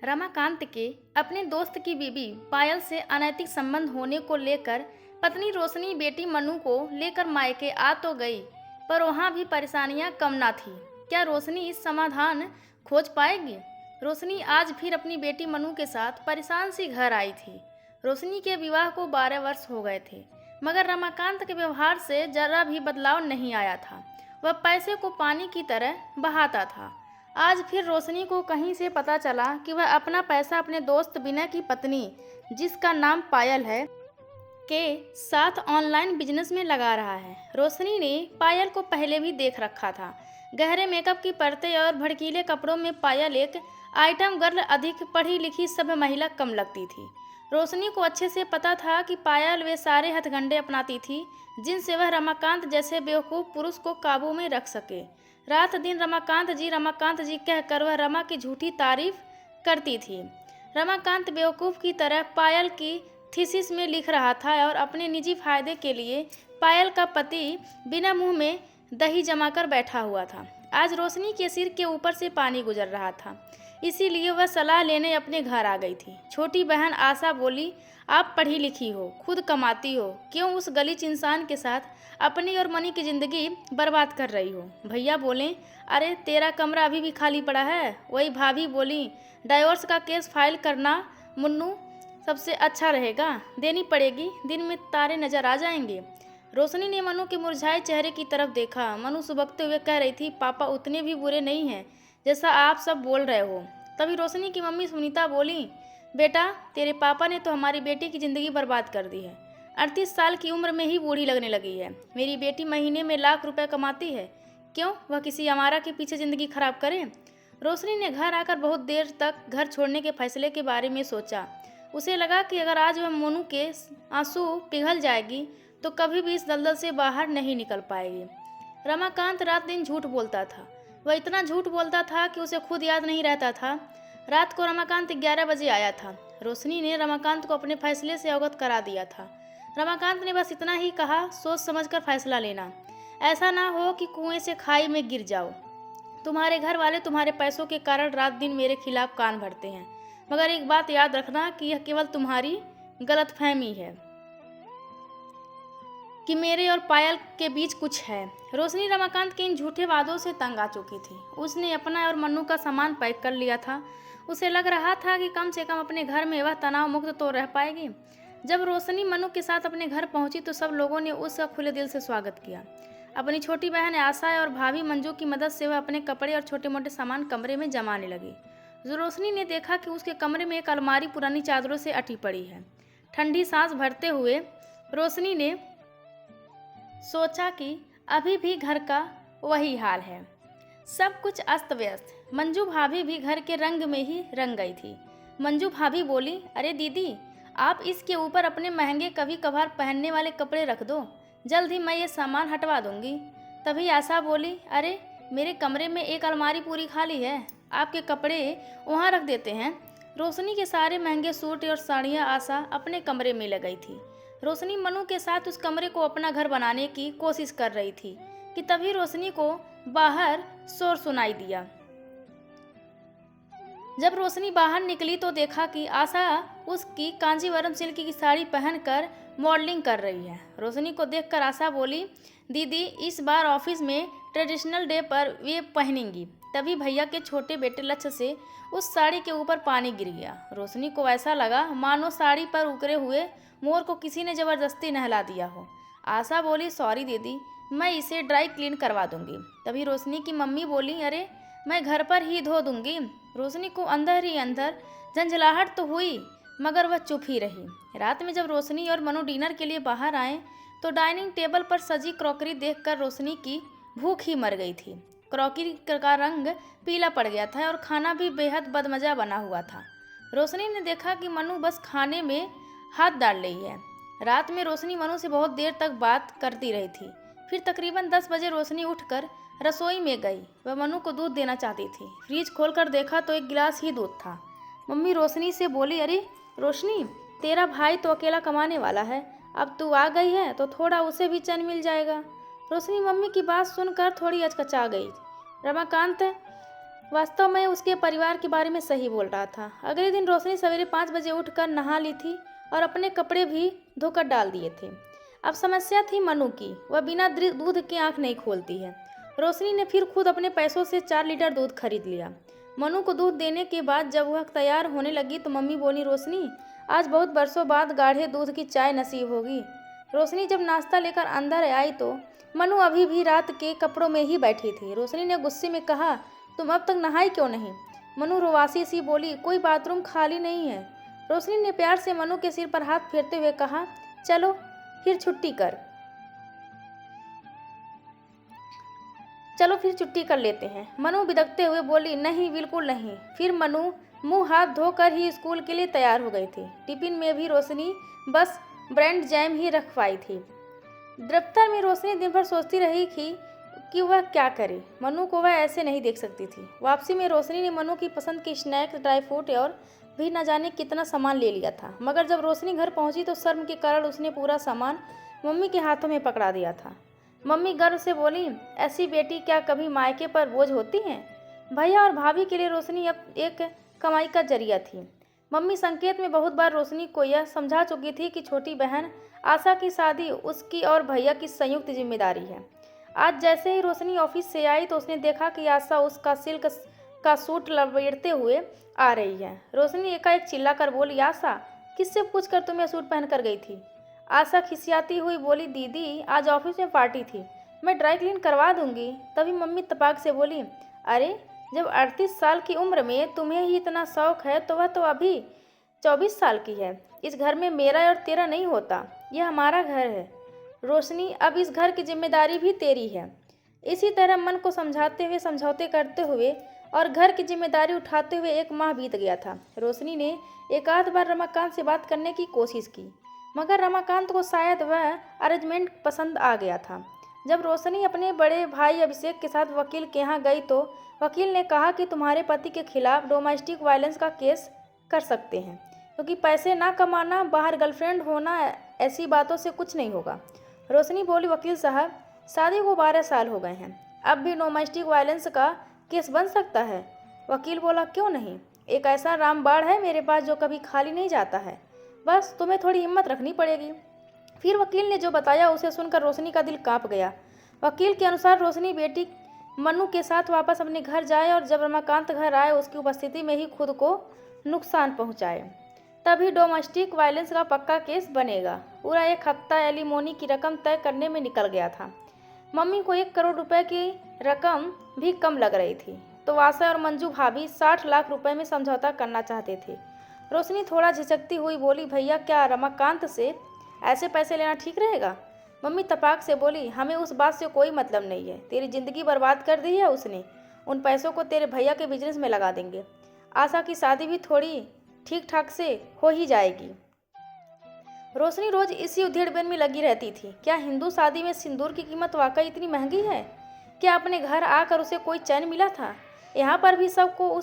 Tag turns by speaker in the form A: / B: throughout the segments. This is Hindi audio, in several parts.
A: रमाकांत के अपने दोस्त की बीवी पायल से अनैतिक संबंध होने को लेकर पत्नी रोशनी बेटी मनु को लेकर मायके आ तो गई, पर वहाँ भी परेशानियां कम ना थी। क्या रोशनी इस समाधान खोज पाएगी? रोशनी आज फिर अपनी बेटी मनु के साथ परेशान सी घर आई थी। रोशनी के विवाह को 12 वर्ष हो गए थे, मगर रमाकांत के व्यवहार से जरा भी बदलाव नहीं आया था। वह पैसे को पानी की तरह बहाता था। आज फिर रोशनी को कहीं से पता चला कि वह अपना पैसा अपने दोस्त विनय की पत्नी, जिसका नाम पायल है, के साथ ऑनलाइन बिजनेस में लगा रहा है। रोशनी ने पायल को पहले भी देख रखा था। गहरे मेकअप की परतें और भड़कीले कपड़ों में पायल एक आइटम गर्ल, अधिक पढ़ी लिखी सभ्य महिला कम लगती थी। रोशनी को अच्छे से पता था कि पायल वे सारे हथकंडे अपनाती थी जिनसे वह रमाकांत जैसे बेवकूफ़ पुरुष को काबू में रख सके। रात दिन रमाकांत जी कहकर वह रमा की झूठी तारीफ करती थी। रमाकांत बेवकूफ़ की तरह पायल की थीसिस में लिख रहा था और अपने निजी फायदे के लिए पायल का पति बिना मुंह में दही जमाकर बैठा हुआ था। आज रोशनी के सिर के ऊपर से पानी गुजर रहा था, इसीलिए वह सलाह लेने अपने घर आ गई थी। छोटी बहन आशा बोली, आप पढ़ी लिखी हो, खुद कमाती हो, क्यों उस गलीच इंसान के साथ अपनी और मनी की ज़िंदगी बर्बाद कर रही हो? भैया बोले, अरे तेरा कमरा अभी भी खाली पड़ा है। वही भाभी बोली, डाइवोर्स का केस फाइल करना मुन्नू सबसे अच्छा रहेगा, देनी पड़ेगी, दिन में तारे नजर आ जाएंगे। रोशनी ने मनु के मुरझाए चेहरे की तरफ देखा। मनु सुबकते हुए कह रही थी, पापा उतने भी बुरे नहीं हैं जैसा आप सब बोल रहे हो। तभी रोशनी की मम्मी सुनीता बोली, बेटा तेरे पापा ने तो हमारी बेटी की ज़िंदगी बर्बाद कर दी है। 38 साल की उम्र में ही बूढ़ी लगने लगी है। मेरी बेटी महीने में लाख रुपए कमाती है, क्यों वह किसी अमारा के पीछे ज़िंदगी खराब करे? रोशनी ने घर आकर बहुत देर तक घर छोड़ने के फैसले के बारे में सोचा। उसे लगा कि अगर आज वह मनु के आंसू पिघल जाएगी तो कभी भी इस दलदल से बाहर नहीं निकल पाएगी। रमाकांत रात दिन झूठ बोलता था। वह इतना झूठ बोलता था कि उसे खुद याद नहीं रहता था। रात को रमाकांत 11 बजे आया था। रोशनी ने रमाकांत को अपने फैसले से अवगत करा दिया था। रमाकांत ने बस इतना ही कहा, सोच समझकर फैसला लेना, ऐसा ना हो कि कुएं से खाई में गिर जाओ। तुम्हारे घर वाले तुम्हारे पैसों के कारण रात दिन मेरे खिलाफ कान भरते हैं, मगर एक बात याद रखना कि यह केवल तुम्हारी गलतफहमी है कि मेरे और पायल के बीच कुछ है। रोशनी रमाकांत के इन झूठे वादों से तंग आ चुकी थी। उसने अपना और मन्नू का सामान पैक कर लिया था। उसे लग रहा था कि कम से कम अपने घर में वह तनाव मुक्त तो रह पाएगी। जब रोशनी मन्नू के साथ अपने घर पहुंची तो सब लोगों ने उसका खुले दिल से स्वागत किया। अपनी छोटी बहन आशा और भाभी मंजू की मदद से वह अपने कपड़े और छोटे मोटे सामान कमरे में जमाने लगी। रोशनी ने देखा कि उसके कमरे में एक अलमारी पुरानी चादरों से अटी पड़ी है। ठंडी सांस भरते हुए रोशनी ने सोचा कि अभी भी घर का वही हाल है, सब कुछ अस्त व्यस्त। मंजू भाभी भी घर के रंग में ही रंग गई थी। मंजू भाभी बोली, अरे दीदी, आप इसके ऊपर अपने महंगे कभी कभार पहनने वाले कपड़े रख दो, जल्द ही मैं ये सामान हटवा दूंगी। तभी आशा बोली, अरे मेरे कमरे में एक अलमारी पूरी खाली है, आपके कपड़े वहाँ रख देते हैं। रोशनी के सारे महंगे सूट और साड़ियाँ आशा अपने कमरे में ले गई थी। रोशनी मनु के साथ उस कमरे को अपना घर बनाने की कोशिश कर रही थी कि तभी रोशनी को बाहर शोर सुनाई दिया। जब रोशनी बाहर निकली तो देखा कि आशा उसकी कांजीवरम सिल्क की साड़ी पहनकर मॉडलिंग कर रही है। रोशनी को देखकर आशा बोली, दीदी इस बार ऑफिस में ट्रेडिशनल डे पर वे पहनेंगी। तभी भैया के छोटे बेटे लक्ष्य से उस साड़ी के ऊपर पानी गिर गया। रोशनी को ऐसा लगा मानो साड़ी पर उकरे हुए मोर को किसी ने ज़बरदस्ती नहला दिया हो। आशा बोली, सॉरी दीदी, मैं इसे ड्राई क्लीन करवा दूंगी। तभी रोशनी की मम्मी बोली, अरे मैं घर पर ही धो दूंगी। रोशनी को अंदर ही अंदर झंझलाहट तो हुई, मगर वह चुप ही रही। रात में जब रोशनी और मनु डिनर के लिए बाहर आए तो डाइनिंग टेबल पर सजी क्रॉकरी देखकर रोशनी की भूख ही मर गई थी। क्रॉकरी का रंग पीला पड़ गया था और खाना भी बेहद बदमजा बना हुआ था। रोशनी ने देखा कि मनु बस खाने में हाथ डाल रही है। रात में रोशनी मनु से बहुत देर तक बात करती रही थी। फिर तकरीबन 10 बजे रोशनी उठकर रसोई में गई। वह मनु को दूध देना चाहती थी। फ्रिज खोलकर देखा तो एक गिलास ही दूध था। मम्मी रोशनी से बोली, अरे रोशनी, तेरा भाई तो अकेला कमाने वाला है, अब तू आ गई है तो थोड़ा उसे भी चैन मिल जाएगा। रोशनी मम्मी की बात सुनकर थोड़ी अचकचा गई। रमाकांत वास्तव में उसके परिवार के बारे में सही बोल रहा था। अगले दिन रोशनी सवेरे 5 बजे उठकर नहा ली थी और अपने कपड़े भी धोकर डाल दिए थे। अब समस्या थी मनु की, वह बिना दूध के आंख नहीं खोलती है। रोशनी ने फिर खुद अपने पैसों से 4 लीटर दूध खरीद लिया। मनु को दूध देने के बाद जब वह तैयार होने लगी तो मम्मी बोली, रोशनी आज बहुत बरसों बाद गाढ़े दूध की चाय नसीब होगी। रोशनी जब नाश्ता लेकर अंदर आई तो मनु अभी भी रात के कपड़ों में ही बैठी थी। रोशनी ने गुस्से में कहा, तुम अब तक नहाई क्यों नहीं? मनु रोवासी सी बोली, कोई बाथरूम खाली नहीं है। रोशनी ने प्यार से मनु के सिर पर हाथ फेरते हुए कहा, चलो फिर छुट्टी कर लेते हैं। मनु बिदकते हुए बोली, नहीं बिल्कुल नहीं। फिर मनु मुंह हाथ धोकर ही स्कूल के लिए तैयार हो गई थी। टिफिन में भी रोशनी बस ब्रेड जैम ही रखवाई थी। दफ्तर में रोशनी दिन भर सोचती रही कि वह क्या करे। मनु को वह ऐसे नहीं देख सकती थी। वापसी में रोशनी ने मनु की पसंद की स्नैक्स, ड्राई फ्रूट और भी न जाने कितना सामान ले लिया था। मगर जब रोशनी घर पहुंची तो शर्म के कारण उसने पूरा सामान मम्मी के हाथों में पकड़ा दिया था। मम्मी गर्व से बोली, ऐसी बेटी क्या कभी मायके पर बोझ होती हैं? भैया और भाभी के लिए रोशनी अब एक कमाई का जरिया थी। मम्मी संकेत में बहुत बार रोशनी को यह समझा चुकी थी कि छोटी बहन आशा की शादी उसकी और भैया की संयुक्त जिम्मेदारी है। आज जैसे ही रोशनी ऑफिस से आई तो उसने देखा कि आशा उसका सिल्क का सूट लपेटते हुए आ रही है। रोशनी एकाएक चिल्लाकर बोली, आशा किससे पूछकर तुम यह सूट पहन कर गई थी? आशा खिसियाती हुई बोली, दीदी आज ऑफिस में पार्टी थी, मैं ड्राई क्लीन करवा दूंगी। तभी मम्मी तपाक से बोली, अरे जब 38 साल की उम्र में तुम्हें ही इतना शौक है तो वह तो अभी 24 साल की है। इस घर में मेरा और तेरा नहीं होता, यह हमारा घर है रोशनी, अब इस घर की जिम्मेदारी भी तेरी है। इसी तरह मन को समझाते हुए, समझौते करते हुए और घर की जिम्मेदारी उठाते हुए 1 माह बीत गया था। रोशनी ने एक आध बार रमाकांत से बात करने की कोशिश की, मगर रमाकांत को शायद वह अरेंजमेंट पसंद आ गया था। जब रोशनी अपने बड़े भाई अभिषेक के साथ वकील के यहाँ गई तो वकील ने कहा कि तुम्हारे पति के खिलाफ डोमेस्टिक वायलेंस का केस कर सकते हैं, क्योंकि पैसे ना कमाना, बाहर गर्लफ्रेंड होना, ऐसी बातों से कुछ नहीं होगा। रोशनी बोली, वकील साहब शादी को 12 साल हो गए हैं, अब भी डोमेस्टिक वायलेंस का केस बन सकता है। वकील बोला, क्यों नहीं, एक ऐसा रामबाण है मेरे पास जो कभी खाली नहीं जाता है, बस तुम्हें थोड़ी हिम्मत रखनी पड़ेगी। फिर वकील ने जो बताया उसे सुनकर रोशनी का दिल कांप गया। वकील के अनुसार रोशनी बेटी मनु के साथ वापस अपने घर जाए और जब रमाकांत घर आए उसकी उपस्थिति में ही खुद को नुकसान पहुंचाए, तभी डोमेस्टिक वायलेंस का पक्का केस बनेगा। पूरा 1 हफ्ता एलिमोनी की रकम तय करने में निकल गया था। मम्मी को 1 करोड़ रुपए की रकम भी कम लग रही थी, तो आशा और मंजू भाभी 60 लाख रुपए में समझौता करना चाहते थे। रोशनी थोड़ा झिझकती हुई बोली, भैया क्या रमाकांत से ऐसे पैसे लेना ठीक रहेगा? मम्मी तपाक से बोली, हमें उस बात से कोई मतलब नहीं है, तेरी ज़िंदगी बर्बाद कर दी है उसने, उन पैसों को तेरे भैया के बिजनेस में लगा देंगे। आशा की शादी भी थोड़ी ठीक ठाक से हो ही जाएगी। रोशनी रोज इसी उधेड़बुन में लगी रहती थी। क्या हिंदू शादी में सिंदूर की कीमत वाकई इतनी महंगी है? क्या अपने घर आकर उसे कोई चैन मिला था? यहाँ पर भी सबको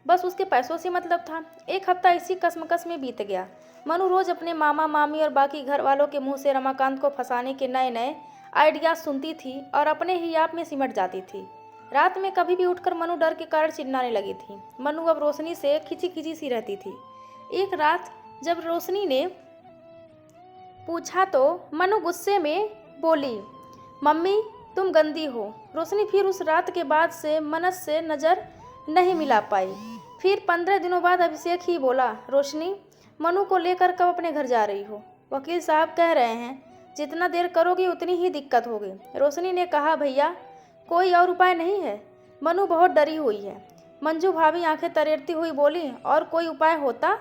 A: बस उसके पैसों से मतलब था। 1 हफ्ता इसी कसमकस में बीत गया। मनु रोज अपने मामा मामी और बाकी घर वालों के मुंह से रमाकांत को फंसाने के नए नए आइडियाज सुनती थी और अपने ही आप में सिमट जाती थी। रात में कभी भी उठकर मनु डर के कारण चिल्लाने लगी थी। मनु अब रोशनी से खिंची खिंची सी रहती थी। एक रात जब रोशनी ने पूछा तो मनु गुस्से में बोली, मम्मी तुम गंदी हो। रोशनी फिर उस रात के बाद से मनस से नज़र नहीं मिला पाई। फिर 15 दिनों बाद अभिषेक ही बोला, रोशनी मनु को लेकर कब अपने घर जा रही हो? वकील साहब कह रहे हैं जितना देर करोगी उतनी ही दिक्कत होगी। रोशनी ने कहा, भैया कोई और उपाय नहीं है? मनु बहुत डरी हुई है। मंजू भाभी आंखें तरेरती हुई बोली, और कोई उपाय होता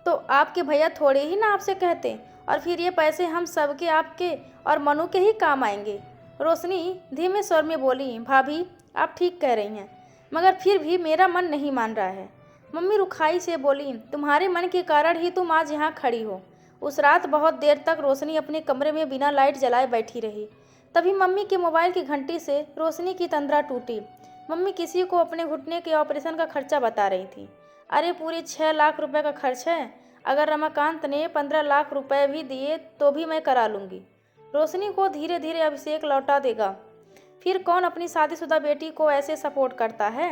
A: तो आपके भैया थोड़े ही ना आपसे कहते, और फिर ये पैसे हम सबके, आपके और मनु के ही काम आएंगे। रोशनी धीमे स्वर में बोली, भाभी आप ठीक कह रही हैं, मगर फिर भी मेरा मन नहीं मान रहा है। मम्मी रुखाई से बोली, तुम्हारे मन के कारण ही तुम आज यहाँ खड़ी हो। उस रात बहुत देर तक रोशनी अपने कमरे में बिना लाइट जलाए बैठी रही। तभी मम्मी के मोबाइल की घंटी से रोशनी की तंद्रा टूटी। मम्मी किसी को अपने घुटने के ऑपरेशन का खर्चा बता रही थी। अरे पूरे 6 लाख रुपए का खर्च है, अगर रमाकांत ने 15 लाख रुपए भी दिए तो भी मैं करा लूँगी। रोशनी को धीरे धीरे अभिषेक लौटा देगा। फिर कौन अपनी शादीशुदा बेटी को ऐसे सपोर्ट करता है?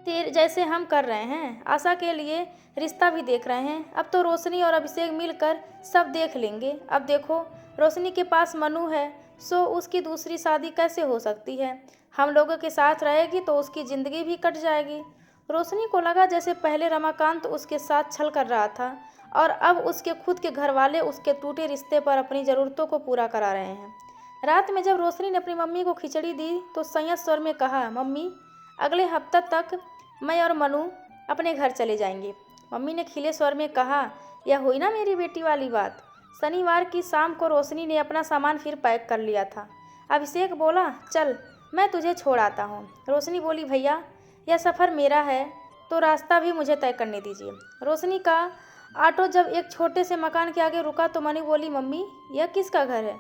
A: जैसे हम कर रहे हैं। आशा के लिए रिश्ता भी देख रहे हैं। अब तो रोशनी और अभिषेक मिलकर सब देख लेंगे। अब देखो, रोशनी के पास मनु है, सो उसकी दूसरी शादी कैसे हो सकती है? हम लोगों के साथ रहेगी तो उसकी ज़िंदगी भी कट जाएगी। रोशनी को लगा जैसे पहले रमाकांत उसके साथ छल कर रहा था और अब उसके खुद के घर वाले उसके टूटे रिश्ते पर अपनी ज़रूरतों को पूरा करा रहे हैं। रात में जब रोशनी ने अपनी मम्मी को खिचड़ी दी तो संयत स्वर में कहा, मम्मी, अगले हफ्ते तक मैं और मनु अपने घर चले जाएंगे। मम्मी ने खिले स्वर में कहा, यह हुई ना मेरी बेटी वाली बात। शनिवार की शाम को रोशनी ने अपना सामान फिर पैक कर लिया था। अभिषेक बोला, चल मैं तुझे छोड़ आता हूँ। रोशनी बोली, भैया यह सफ़र मेरा है तो रास्ता भी मुझे तय करने दीजिए। रोशनी का ऑटो जब एक छोटे से मकान के आगे रुका तो मनु बोली, मम्मी यह किसका घर है?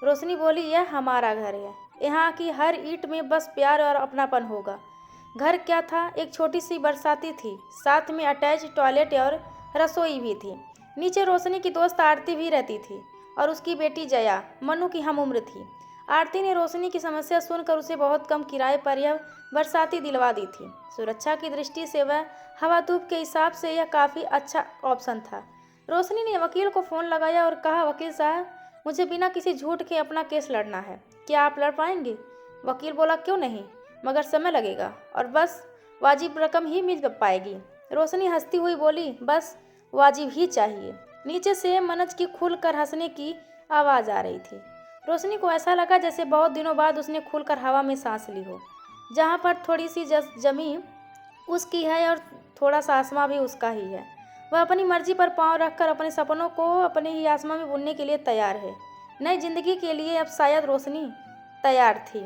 A: रोशनी बोली, यह हमारा घर है। यहाँ की हर ईंट में बस प्यार और अपनापन होगा। घर क्या था, एक छोटी सी बरसाती थी, साथ में अटैच टॉयलेट और रसोई भी थी। नीचे रोशनी की दोस्त आरती भी रहती थी और उसकी बेटी जया मनु की हम उम्र थी। आरती ने रोशनी की समस्या सुनकर उसे बहुत कम किराए पर यह बरसाती दिलवा दी थी। सुरक्षा की दृष्टि से वह हवा धूप के हिसाब से यह काफ़ी अच्छा ऑप्शन था। रोशनी ने वकील को फ़ोन लगाया और कहा, वकील साहब, मुझे बिना किसी झूठ के अपना केस लड़ना है, क्या आप लड़ पाएंगे? वकील बोला, क्यों नहीं, मगर समय लगेगा और बस वाजिब रकम ही मिल पाएगी। रोशनी हंसती हुई बोली, बस वाजिब ही चाहिए। नीचे से मनज की खुलकर हंसने की आवाज़ आ रही थी। रोशनी को ऐसा लगा जैसे बहुत दिनों बाद उसने खुलकर हवा में सांस ली हो। जहाँ पर थोड़ी सी जमी उसकी है और थोड़ा सा आसमां भी उसका ही है। वह अपनी मर्जी पर पाँव रखकर अपने सपनों को अपने ही आसमां में बुनने के लिए तैयार है। नई जिंदगी के लिए अब शायद रोशनी तैयार थी।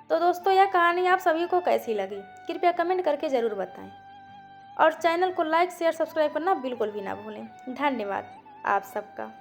A: तो दोस्तों, यह कहानी आप सभी को कैसी लगी कृपया कमेंट करके ज़रूर बताएं और चैनल को लाइक शेयर सब्सक्राइब करना बिल्कुल भी ना भूलें। धन्यवाद आप सबका।